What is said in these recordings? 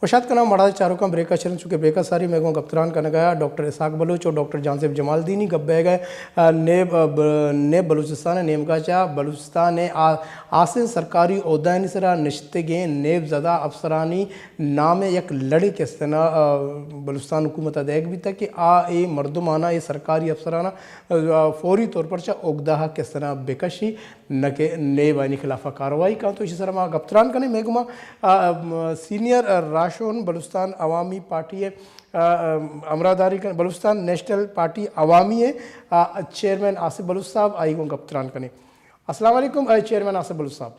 वशात का नाम मड़ा चारों का ब्रेका शरण चुके ब्रेका सारी मैं गफ्तरान करने गया डॉक्टर इसाक बलूच और डॉक्टर जानसेब जमालदीनी गप बह गए नेब बलूचिस्तान नेम का चाह बलूचिस्तान ने आसिन सरकारी ओहदानी सरा निश्तगे नेब ज़दा अफसरानी नाम एक लड़े के स्तना बलूचिस्तान हुकूमत अदैग भी था कि ए मर्दमाना ये सरकारी अफसराना फौरी तौर पर चाह उगदाह के स्तना बेकशी न के नेब आनी खिलाफा कार्रवाई का तो इसी तरह माँ गफ्तरान करने मेगमा सीनियर राशोन बलूचिस्तान अवामी पार्टी है अमरादारी का बलूचिस्तान नेशनल पार्टी अवामी है चेयरमैन आसिफ बलूच साहब आई को गफ्तरान करने। अस्सलाम वालेकुम चेयरमैन आसिफ बलूच साहब।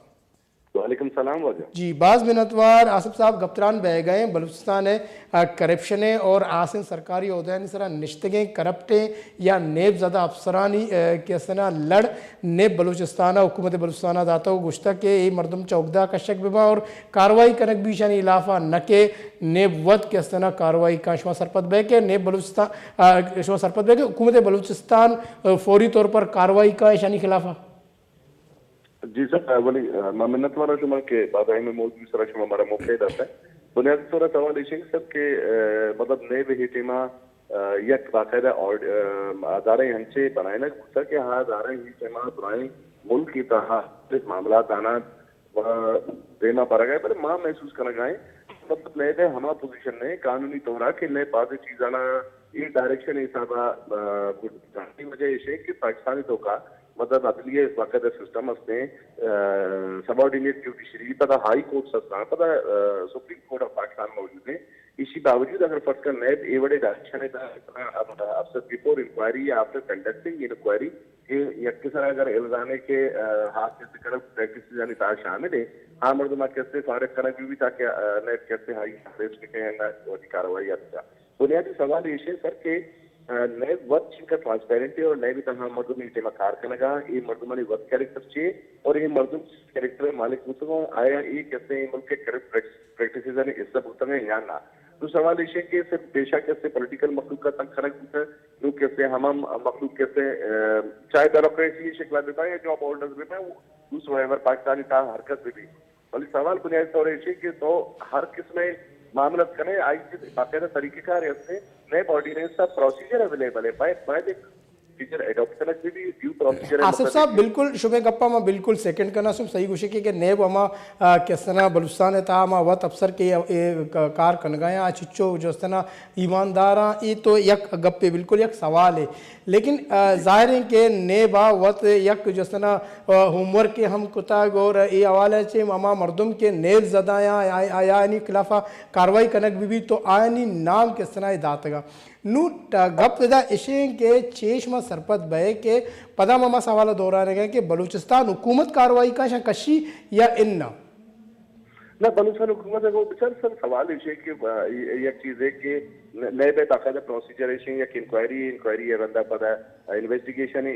वालेकुम सलाम वजह जी बाज़ मिनतवार आसिफ साहब गफ्तरान बह गए बलूचिस्तान है करप्शन और आसिन सरकारी अहदें सरा निश्तगें करप्टें या नेब ज़दा अफसरानी के सना लड़ नेब बलूचिस्तान हुकूमत बलूचिस्तान दाता गुश्ता के ये मरदम चौकदा का शक बिबा और कार्रवाई कनक भी शानी इलाफा न के नेब वद के सना कार्रवाई का शमा सरपत बह के नेब बलूचिस्तान शमा सरपत बह के हुकूमत बलूचिस्तान फौरी तौर पर कार्रवाई का शानी खिलाफा। जी सर वली मामनत वाला शुमा के बादाई में मौजूद सरा शुमा हमारा मुफ्त आता है बुनियादी तौर पर सवाल इशे सब के मतलब नए हिटेमा यक बाकायदा और अदारे हंचे बनाए ना गुस्सा के हाँ अदारे हिटेमा बनाए मुल्क की तरह इस मामला दाना देना पड़ गया पर माँ महसूस करना गए मतलब नए दे हमारा पोजीशन ने कानूनी तौर के नए बात चीज़ आना ये डायरेक्शन हिसाबा जानती वजह इशे कि पाकिस्तानी तो का मतलब अदलिया इस वक्त सिस्टम असने सबऑर्डिनेट जुडिशरी पता हाई कोर्ट सस्ता पता सुप्रीम कोर्ट ऑफ पाकिस्तान मौजूद है इसी बावजूद अगर फर्स्ट का नैब ए बड़े डायरेक्शन है अफसर बिफोर इंक्वायरी या आफ्टर कंडक्टिंग इंक्वायरी यक सर अगर इल्जाम के हाथ से करप्ट प्रैक्टिस यानी तार शामिल है हाँ मर्दमा कैसे फारिग करना भी ताकि नैब कैसे हाई अरेस्ट के कार्रवाई अच्छा बुनियादी सवाल ये सर के नए वक्त जिनका ट्रांसपेरेंट है और नए भी तरह मर्दम टेमा कार करनेगा ये मर्दमानी वक्त कैरेक्टर चाहिए और ये मर्दम कैरेक्टर मालिक होता आया ये कैसे मुल्क के करप्ट प्रैक्टिसेस ने इस सब होता है या ना तो सवाल ये कि सिर्फ पेशा कैसे पॉलिटिकल मखलूक का तंग खनक होता है लोग कैसे हम मखलूक कैसे चाहे डेमोक्रेसी शिकला देता है या जॉब होल्डर्स भी मैं दूसरा पाकिस्तानी था हरकत भी बल्कि सवाल बुनियादी तौर पर कि तो हर किस्म मामला करें आई बाकायदा तरीक़ेकार है नए ऑर्डिनेंस का प्रोसीजर अवेलेबल है बाय फीचर एडॉप्ट करना भी ड्यू प्रोसीजर आसिफ साहब बिल्कुल शुबे गप्पा में बिल्कुल सेकंड करना सुम सही गुशे कि नेब अमा कैसना बलूचिस्तान है ता अमा वत अफसर के कार कन गए आ चिच्चो जो सना ईमानदार ये तो यक गप्पे बिल्कुल यक सवाल है लेकिन ज़ाहिर है कि नेबा वत यक जो सना होमवर्क के हम कुता गौर ये हवाले से अमा मर्दम के नेब ज़दाया आया यानी खिलाफा कार्रवाई कनक भी तो आयानी नाम के सना दातगा नू गप दा इशे के चेशमा सरपत बहे के पदा मामा सवाल दोहराने गए कि बलूचिस्तान हुकूमत कार्रवाई का कशी या इन्ना ना बलूचिस्तान हुकूमत है वो बेचार सर सवाल इशे कि एक चीज़ है कि नए पे बाकायदा प्रोसीजर इशे या इंक्वायरी रंदा पदा इन्वेस्टिगेशन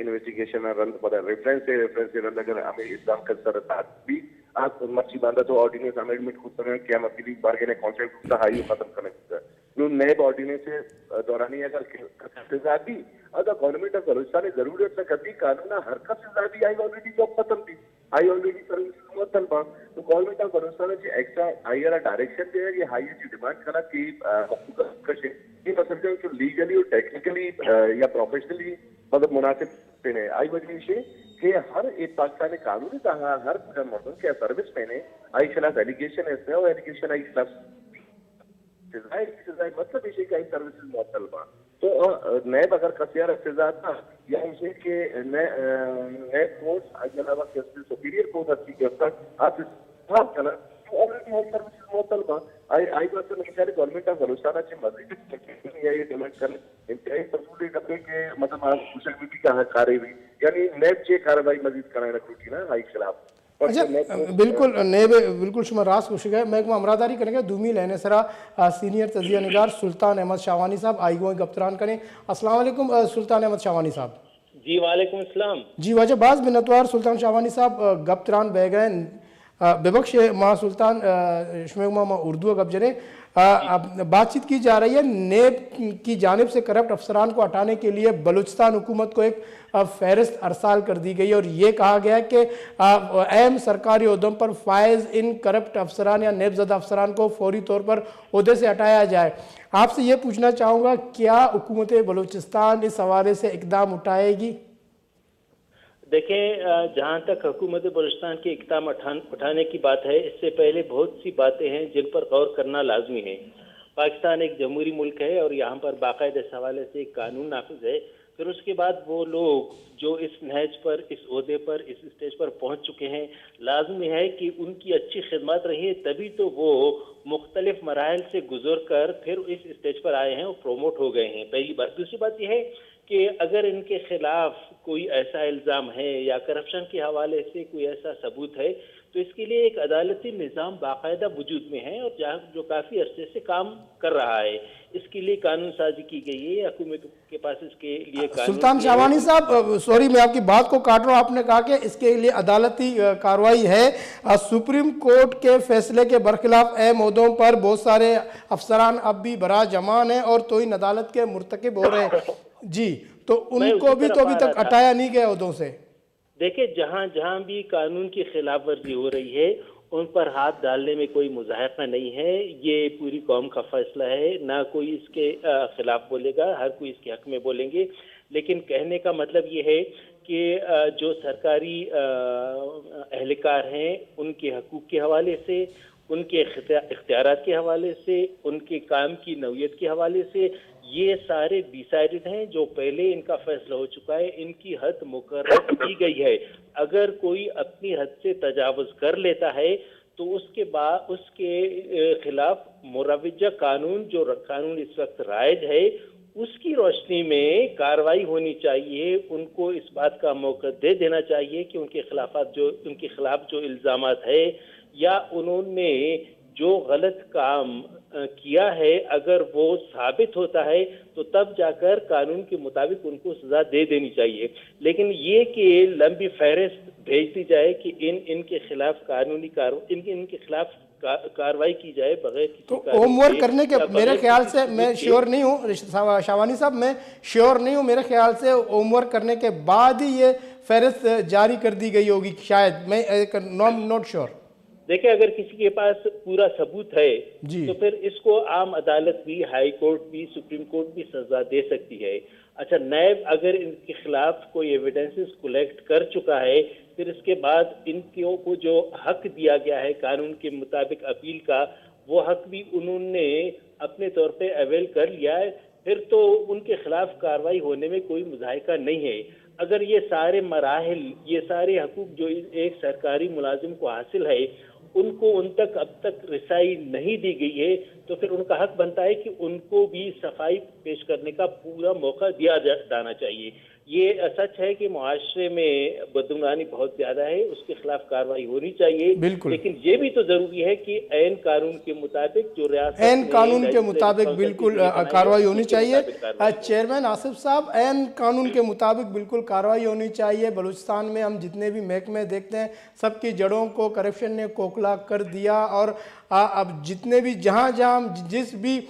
रंदा पदा रेफरेंस रंदा अगर हमें इस्लाम का सरतात भी आज मर्ची बांधा तो ऑर्डिनेंस अमेंडमेंट खुद तरह क्या मतलब बार्गेन कॉन्ट्रैक्ट खुद हाई खत्म करने खुद जो नए ऑर्डिनेंस से दौरानी अगर सजादी अगर गवर्नमेंट ऑफ बलूचिस्तान जरूरत से कभी कानून हरकत से ज्यादा आई ऑलरेडी जॉब खत्म थी आई ऑलरेडी सर्विस मुअत्तल बा तो गवर्नमेंट ऑफ बलूचिस्तान से एक्स्ट्रा आई वाला डायरेक्शन दे ये हाई की डिमांड करा कि कशे ये मतलब जो लीगली और टेक्निकली या प्रोफेशनली मतलब मुनासिब पेने आई वजह से कि हर एक पाकिस्तानी कानूनी कहा हर मर्दों के सर्विस पेने आई खिलाफ एलिगेशन है और एलिगेशन आई खिलाफ मतलब इसे कई सर्विसेज मुअत्तल बा तो नैब अगर कसियार सजा था या इसे के नए कोर्ट अलावा सुपीरियर कोर्ट अच्छी के अंदर आप करना तो ऑलरेडी हर सर्विसेज मुअत्तल बा आई बात तो नहीं गवर्नमेंट ऑफ बलूचिस्तान अच्छे मजीद या ये डिमांड कर इंतहाई तफसीली डब्बे के मतलब आप कुशल भी का कार्रवाई यानी नैब चे कार्रवाई मजीद कराना रुकी ना हाई खिलाफ अच्छा बिल्कुल नेब बिल्कुल शुमा रास खुश गए मैं अमरादारी करेंगे दूमी लेने सरा सीनियर तजिया निगार सुल्तान अहमद शावानी साहब आई गो गफ्तरान करें। अस्सलाम वालेकुम सुल्तान अहमद शावानी साहब। जी वालेकुम अस्सलाम। जी वजह बाज़ मिनतवार सुल्तान शावानी साहब गफ्तरान बह गए बेबख्श माँ सुल्तान शुमे माँ उर्दू गप जरे बातचीत की जा रही है नेब की जानिब से करप्ट अफसरान को हटाने के लिए बलूचिस्तान हुकूमत को एक फहरिस्त अरसाल कर दी गई है और ये कहा गया है कि अहम सरकारी ओहदों पर फायज इन करप्ट अफसरान या नेबज़दा अफसरान को फौरी तौर पर ओहदे से हटाया जाए। आपसे ये पूछना चाहूँगा, क्या हुकूमत बलूचिस्तान इस हवाले से इकदाम उठाएगी? देखें, जहाँ तक हुकूमत बलूचिस्तान के इक़दाम उठाने की बात है, इससे पहले बहुत सी बातें हैं जिन पर गौर करना लाजमी है। पाकिस्तान एक जमहूरी मुल्क है और यहाँ पर बाकायदा इस हवाले से एक कानून नाफिज है। फिर उसके बाद वो लोग जो इस नहज पर, इस ओहदे पर, इस स्टेज पर पहुँच चुके हैं, लाजमी है कि उनकी अच्छी खिदमत रही है, तभी तो वो मुख्तलिफ मराहल से गुजर कर फिर इस स्टेज पर आए हैं और प्रोमोट हो गए हैं, पहली बात। दूसरी बात यह है कि अगर इनके खिलाफ कोई ऐसा इल्ज़ाम है या करप्शन के हवाले से कोई ऐसा सबूत है, तो इसके लिए एक अदालती निज़ाम बाकायदा वजूद में है और जो काफ़ी अरसे से काम कर रहा है। इसके लिए कानून साजी की गई है, हुकूमत के पास इसके लिए सुल्तान शाहवानी साहब, सॉरी मैं आपकी बात को काट रहा हूँ, आपने कहा कि इसके लिए अदालती कार्रवाई है। सुप्रीम कोर्ट के फैसले के बरखिलाफ अहम ओहदों पर बहुत सारे अफसरान अब भी बरा जमान हैं और तौहीन अदालत के मुर्तकिब हो रहे हैं जी, तो उनको भी तो अभी तक हटाया नहीं गया ओहदों से। देखिए, जहाँ जहाँ भी कानून की खिलाफ वर्जी हो रही है उन पर हाथ डालने में कोई मुज़ाहिरा नहीं है। ये पूरी कौम का फैसला है, ना कोई इसके खिलाफ बोलेगा, हर कोई इसके हक में बोलेंगे। लेकिन कहने का मतलब ये है कि जो सरकारी एहलकार हैं उनके हकूक़ के हवाले से, उनके इख्तियारात के हवाले से, उनके काम की नौयत के हवाले से ये सारे डिसाइडेड हैं। जो पहले इनका फैसला हो चुका है, इनकी हद मुकर्रर की गई है। अगर कोई अपनी हद से तजावुज़ कर लेता है तो उसके बाद उसके खिलाफ मुरवजा कानून, जो कानून इस वक्त राइज है, उसकी रोशनी में कार्रवाई होनी चाहिए। उनको इस बात का मौका दे देना चाहिए कि उनके खिलाफ जो इल्ज़ामात है या उन्होंने जो गलत काम किया है, अगर वो साबित होता है तो तब जाकर कानून के मुताबिक उनको सजा दे देनी चाहिए। लेकिन ये कि लंबी फहरिस्त भेज दी जाए कि इनके खिलाफ कानूनी इनके खिलाफ कार्रवाई की जाए बगैर तो होमवर्क करने के मेरे ख्याल से, मैं श्योर नहीं हूँ शाहवानी साहब, मैं श्योर नहीं हूँ, मेरे ख्याल से होमवर्क करने के बाद ही ये फहरिस्त जारी कर दी गई होगी शायद, मैं नॉट श्योर। देखिए, अगर किसी के पास पूरा सबूत है तो फिर इसको आम अदालत भी, हाई कोर्ट भी, सुप्रीम कोर्ट भी सजा दे सकती है। अच्छा, नैब अगर इनके खिलाफ कोई एविडेंसेस कलेक्ट कर चुका है, फिर इसके बाद इनको जो हक दिया गया है कानून के मुताबिक अपील का, वो हक भी उन्होंने अपने तौर पे अवेल कर लिया है, फिर तो उनके खिलाफ कार्रवाई होने में कोई मुज़ाहिरा नहीं है। अगर ये सारे मराहिल, ये सारे हकूक जो एक सरकारी मुलाजिम को हासिल है, उनको उन तक अब तक रसाई नहीं दी गई है, तो फिर उनका हक बनता है कि उनको भी सफाई पेश करने का पूरा मौका दिया जाना चाहिए। ये सच है कि मुआशरे में बदगुमानी बहुत ज्यादा है, उसके खिलाफ कार्रवाई होनी चाहिए, लेकिन ये भी तो जरूरी है कि ऐन कानून के मुताबिक जो रियासत ऐन कानून के मुताबिक बिल्कुल कार्रवाई होनी चाहिए। चेयरमैन आसिफ साहब, ऐन कानून के मुताबिक बिल्कुल कार्रवाई होनी चाहिए। बलूचिस्तान में हम जितने भी महकमे देखते हैं, सबकी जड़ों को करप्शन ने खोखला कर दिया और अब जितने भी जहाँ जिस भी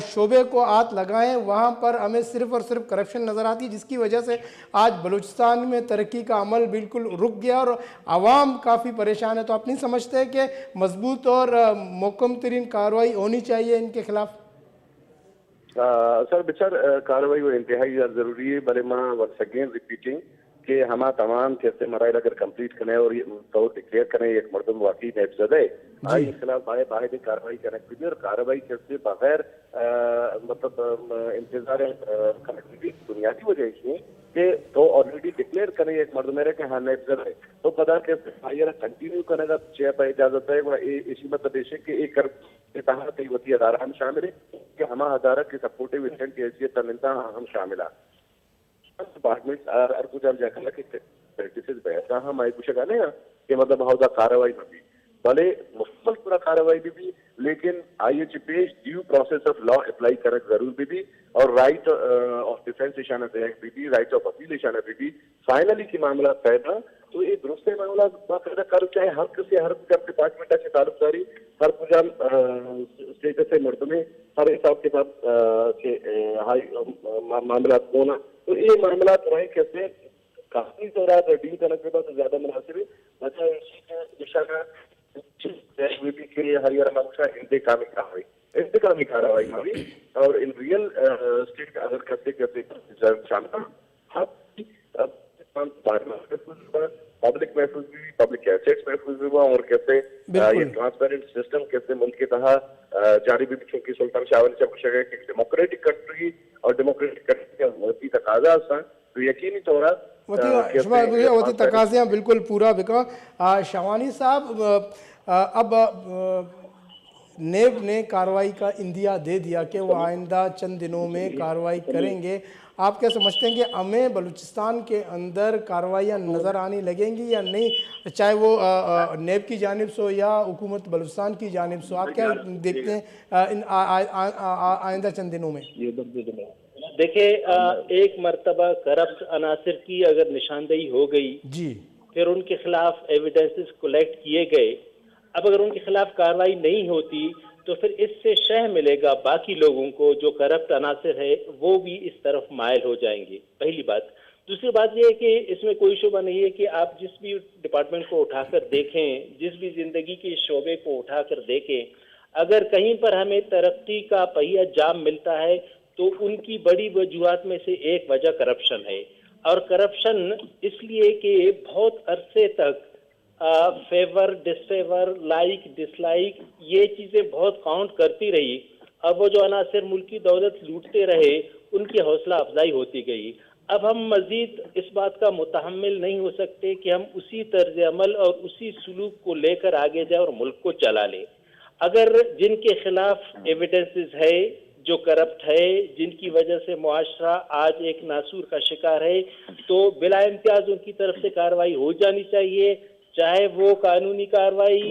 शोबे को हाथ लगाएं वहाँ पर हमें सिर्फ और सिर्फ करप्शन नज़र आती है, जिसकी वजह से आज बलूचिस्तान में तरक्की का अमल बिल्कुल रुक गया और आवाम काफ़ी परेशान है। तो आप नहीं समझते कि मजबूत और मुकम्मल तरीन कार्रवाई होनी चाहिए इनके खिलाफ? सर बेचार कार्रवाई वो इंतहाई ज़रूरी है। भले माँ वंस अगेन रिपीटिंग कि हम तमाम कैसे मराइल अगर कंप्लीट करें और तो डिक्लेयर करें एक मर्दम वाकई नेबज़द है, आई के खिलाफ बाकायदे कार्रवाई करने और कार्रवाई करते बगैर मतलब इंतजार कनेक्टिविटी बुनियादी वजह इसमें कि तो ऑलरेडी डिक्लेयर करें एक मर्द मेरे के हाँ नेबज़द है, तो पता कैसे कंटिन्यू करने का चेयर पर इजाजत है। इसी मतलब देश कि एक कई वती अदारा हम शामिल है कि हम अदारा के सपोर्टिव इंटेंट की हैसियत हम शामिल है डिपार्टमेंट और कुछ हम जाकर कि प्रैक्टिसेस बैठा हम आई कुछ गाने कि मतलब हाउ द कार्रवाई में भी भले मुकम्मल पूरा कार्रवाई भी लेकिन IH page due process of law apply करना जरूर भी और राइट ऑफ डिफेंस इशाना भी राइट ऑफ अपील इशाना भी फाइनली की मामला पैदा तो ये दुरुस्त मामला बाकायदा कर चाहे हर डिपार्टमेंटाची तालुकदारी हर पुजाम स्टेटस मर्दमे हर हिसाब किताब के हाई मामला होना तो ये मामला वहीं कैसे काफी तौर डील करने के बाद ज्यादा मुनासिब है अच्छा दिशा का के हरियाणा मंशा इंतकामी कार्रवाई हुई और इन रियल स्टेट अगर करते करते शामिल पब्लिक महफूज भी पब्लिक एसेट्स महफूज हुआ और कैसे ये ट्रांसपेरेंट सिस्टम कैसे मुल्क के तहत जारी भी चूंकि सुल्तान शाह ने जब पूछा गया कि डेमोक्रेटिक कंट्री और डेमोक्रेटिक कंट्री का वती तकाजा तो यकीनी तौर वती तकाज़ियाँ बिल्कुल पूरा बिका शावानी साहब अब नेब ने कार्रवाई का इंदिया दे दिया कि वो आइंदा चंद दिनों में कार्रवाई करेंगे। आप क्या समझते हैं कि हमें बलूचिस्तान के अंदर कार्रवाइयाँ नज़र आने लगेंगी या नहीं, चाहे वो नेब की जानिब से हो या हुकूमत बलूचिस्तान की जानिब से? आप क्या देखते हैं इन आइंदा चंद दिनों में? देखिए, एक मरतबा करप्ट अनासर की अगर निशानदेही हो गई जी, फिर उनके खिलाफ एविडेंसेस कलेक्ट किए गए, अब अगर उनके खिलाफ कार्रवाई नहीं होती तो फिर इससे शह मिलेगा बाकी लोगों को जो करप्ट अनासर है वो भी इस तरफ मायल हो जाएंगे, पहली बात। दूसरी बात ये है कि इसमें कोई शुबा नहीं है कि आप जिस भी डिपार्टमेंट को उठाकर देखें, जिस भी जिंदगी के शोबे को उठाकर देखें, अगर कहीं पर हमें तरक्की का पहिया जाम मिलता है तो उनकी बड़ी वजूहात में से एक वजह करप्शन है। और करप्शन इसलिए कि बहुत अरसे तक फेवर डिसफेवर लाइक डिसलाइक ये चीज़ें बहुत काउंट करती रही। अब वो जो अनासर मुल्क की दौलत लूटते रहे उनकी हौसला अफजाई होती गई। अब हम मजीद इस बात का मुतहम्मिल नहीं हो सकते कि हम उसी तर्ज अमल और उसी सलूक को लेकर आगे जाए और मुल्क को चला लें। अगर जिनके खिलाफ एविडेंसेस है, जो करप्ट है, जिनकी वजह से मुआशरा आज एक नासूर का शिकार है, तो बिला इम्तियाज उनकी तरफ से कार्रवाई हो जानी चाहिए, चाहे वो कानूनी कार्रवाई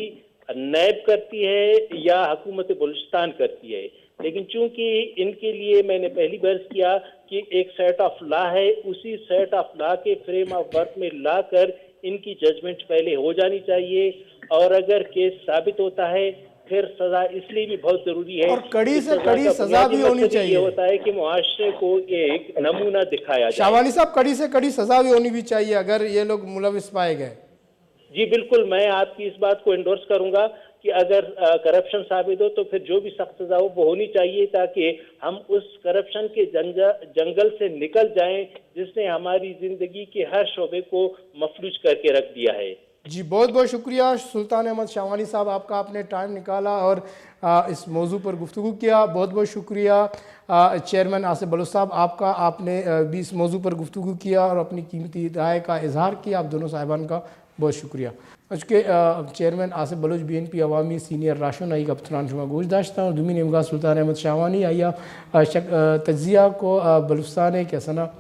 नैब करती है या हुकूमत बलूचिस्तान करती है। लेकिन चूंकि इनके लिए मैंने पहली बर्स किया कि एक सेट ऑफ लॉ है, उसी सेट ऑफ लॉ के फ्रेम ऑफ वर्क में लाकर इनकी जजमेंट पहले हो जानी चाहिए। और अगर केस साबित होता है फिर सजा इसलिए भी बहुत जरूरी है और कड़ी से कड़ी सजा भी होनी चाहिए। ये होता है कि मुआशरे को एक नमूना दिखाया जाए। शाहवानी साहब, कड़ी से कड़ी सजा भी होनी भी चाहिए अगर ये लोग मुलविस पाए गए। जी बिल्कुल, मैं आपकी इस बात को एंडोर्स करूंगा कि अगर करप्शन साबित हो तो फिर जो भी सख्त सजा हो वो होनी चाहिए, ताकि हम उस करप्शन के जंगल से निकल जाएं जिसने हमारी जिंदगी के हर शोबे को मफलूज करके रख दिया है। जी बहुत बहुत शुक्रिया सुल्तान अहमद शाहवानी साहब, आपका आपने टाइम निकाला और इस मौजू पर गुफ्तगू किया। बहुत बहुत शुक्रिया चेयरमैन आसिफ बलोच साहब, आपका आपने भी इस मौजू पर गुफ्तगू किया और अपनी कीमती राय का इजहार किया। आप दोनों साहिबान का बहुत शुक्रिया। उसके चेयरमैन आसिफ बलोच BNP अवामी सीनियर राशनाई का पतरान शुमा गोश दाश्ता और दुमी निमगा सुल्तान अहमद शाहवानी आया तजिया को बलूचिस्तान कैसना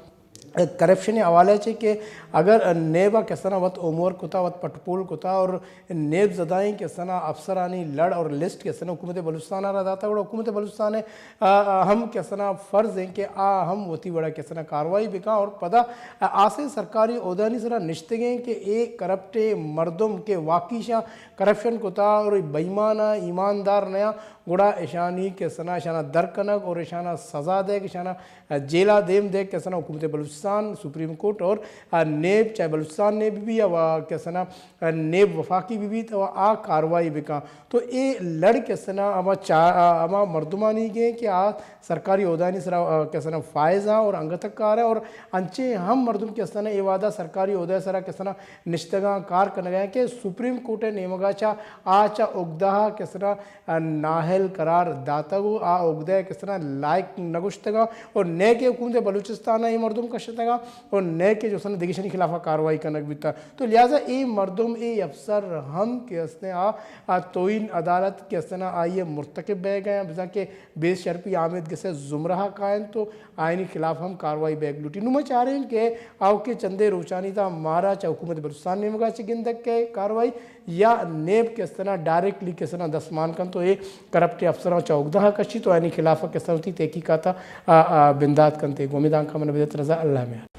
करप्शन हवाले से कि अगर नेबा कैसना वत उमर कुता वत पटपोल कुता और नेब जदाएँ कैसना अफसरानी लड़ और लिस्ट कैसना हुकूमत बलूचिस्तान आ रहा था और हुकूमत बलूचिस्तान है हम कैसना फ़र्ज़ हैं कि हम वती बड़ा कैसना कार्रवाई बिका और पदा आसे सरकारी ओहदानी सरा निश्तगें कि एक करप्टे मर्दम के वाकिशा करप्शन कुता और बेईमाना ईमानदार नया गुड़ा ईशानी कैसना ईशाना दरकनक और ईशाना सज़ा दे ईशाना जेला देम दे कैसना हुकूमत बलूचिस्तान सुप्रीम कोर्ट और नेब चाहे बलूचिस्तान नेब भी या कैसना नेब वफाकी भी तो आ कार्रवाई बिका तो ये लड़ कैसना अमा मर्दमानी के कि आ सरकारी ओहदानी सरा कैसना फ़ायज़ा और अंगतकार है और अंचे हम मर्दम कैसना ये वादा सरकारी ओहदा सरा कैसना निश्तगा कार करने गए कि सुप्रीम कोर्ट नेमगा चा आचा उगदा कैसना नाहल करार दातगो आ उगदा कैसना लायक नगुश्तगा और नए के हुकूमत बलूचिस्तान ये मर्दम कशतगा और नए के जो सन दिगशनी खिलाफ कार्रवाई करना बीता तो लिहाजा ये मर्दम ये अफसर हम कैसने आ तोइन अदालत कैसना आइए मुर्तकब बह गए बिजा के बेस शर्पी आमिद कैसे जुमराह कायन तो आइनी खिलाफ हम कार्रवाई बैग लूटी नुमा चाह रहे हैं कि आओ के चंदे रोचानी था मारा चाहे हुकूमत बलूचिस्तान ने मगा चिगिंदक के कार्रवाई या नेब कैसना डायरेक्टली कैसना दसमान कन तो ये करप्ट अफसर चौकदा कशी तो आइनी खिलाफ कैसा होती तहकीकात बिंदात कनते गोमिदान का मन बेदत रजा अल्लाह में।